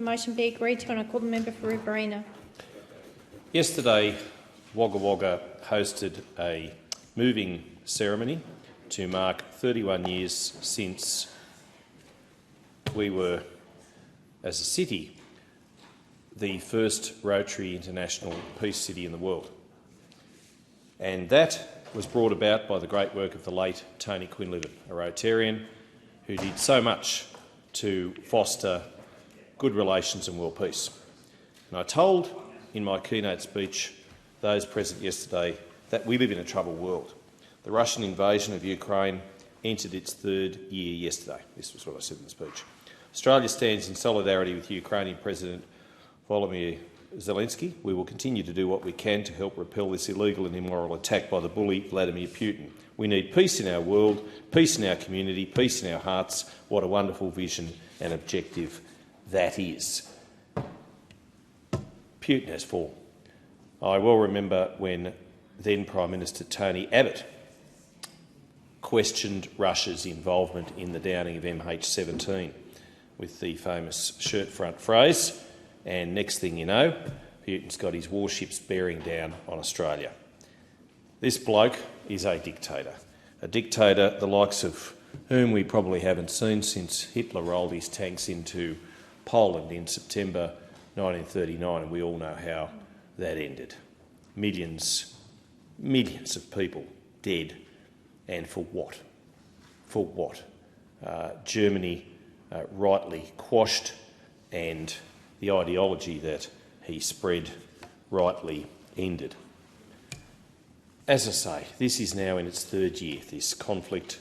Motion be agreed to, and I call the member for Riverina. Yesterday, Wagga Wagga hosted a moving ceremony to mark 31 years since we were, as a city, the first Rotary International Peace City in the world. And that was brought about by the great work of the late Tony Quinlivan, a Rotarian who did so much to foster good relations and world peace. And I told in my keynote speech those present yesterday that we live in a troubled world. The Russian invasion of Ukraine entered its third year yesterday. This was what I said in the speech. Australia stands in solidarity with Ukrainian President Volodymyr Zelensky. We will continue to do what we can to help repel this illegal and immoral attack by the bully Vladimir Putin. We need peace in our world, peace in our community, peace in our hearts. What a wonderful vision and objective that is. Putin has fallen. I well remember when then Prime Minister Tony Abbott questioned Russia's involvement in the downing of MH17 with the famous shirt front phrase, and next thing you know, Putin's got his warships bearing down on Australia. This bloke is a dictator the likes of whom we probably haven't seen since Hitler rolled his tanks into Poland in September 1939, and we all know how that ended. Millions of people dead, and for what? For what? Germany rightly quashed, and the ideology that he spread rightly ended. As I say, this is now in its third year, this conflict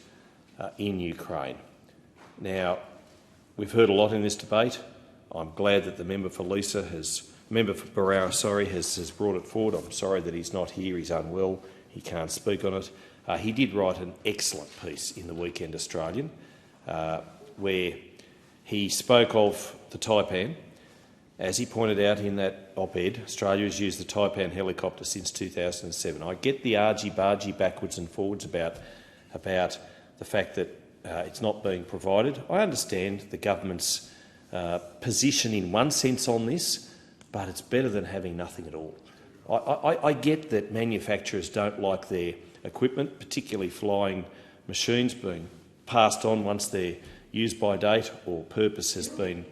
in Ukraine. Now, we've heard a lot in this debate. I'm glad that the member for Berowra has brought it forward. I'm sorry that he's not here. He's unwell. He can't speak on it. He did write an excellent piece in the Weekend Australian where he spoke of the Taipan. As he pointed out in that op-ed, Australia has used the Taipan helicopter since 2007. I get the argy-bargy backwards and forwards about the fact that it's not being provided. I understand the government's position in one sense on this, but it's better than having nothing at all. I get that manufacturers don't like their equipment, particularly flying machines, being passed on once their use-by date or purpose has been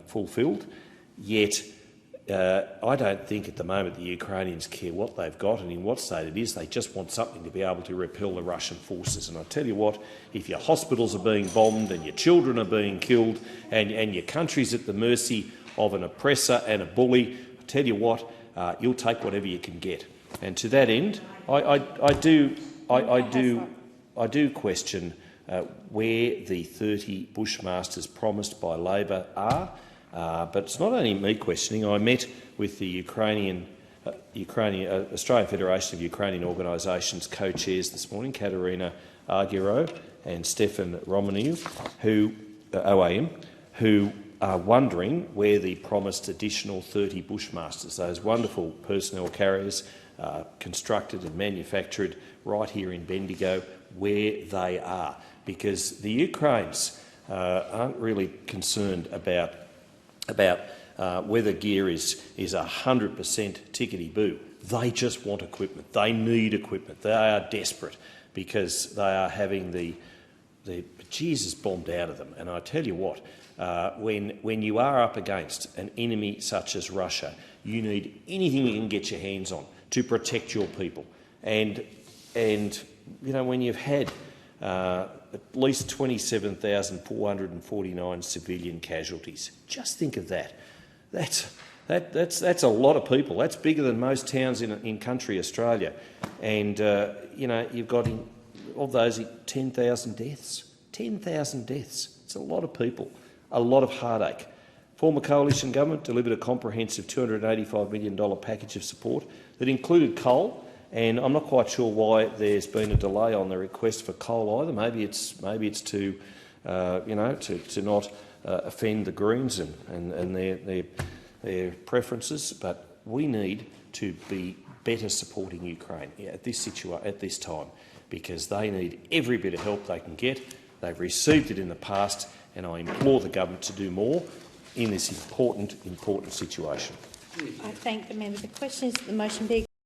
fulfilled. Yet I don't think at the moment the Ukrainians care what they've got and in what state it is. They just want something to be able to repel the Russian forces. And I tell you what, if your hospitals are being bombed and your children are being killed and your country's at the mercy of an oppressor and a bully, I tell you what, you'll take whatever you can get. And to that end, I do question where the 30 Bushmasters promised by Labor are. But it's not only me questioning. I met with the Australian Federation of Ukrainian Organisations co-chairs this morning, Katerina Argyro and Stefan Romaniu, OAM, who are wondering where the promised additional 30 Bushmasters, those wonderful personnel carriers constructed and manufactured right here in Bendigo, where they are. Because the Ukrainians aren't really concerned about whether gear is 100% tickety-boo. They just want equipment. They need equipment. They are desperate because they are having the Jesus bombed out of them. And I tell you what, when you are up against an enemy such as Russia, you need anything you can get your hands on to protect your people. And you know, when you've had at least 27,449 civilian casualties, just think of that. That's a lot of people. That's bigger than most towns in country Australia. And you know, you've got of those 10,000 deaths. 10,000 deaths. It's a lot of people. A lot of heartache. Former coalition government delivered a comprehensive $285 million package of support that included coal. And I'm not quite sure why there's been a delay on the request for coal either. Maybe it's to to not offend the Greens and their preferences. But we need to be better supporting Ukraine at this time, because they need every bit of help they can get. They've received it in the past, and I implore the government to do more in this important situation. I thank the member. The question is that the motion be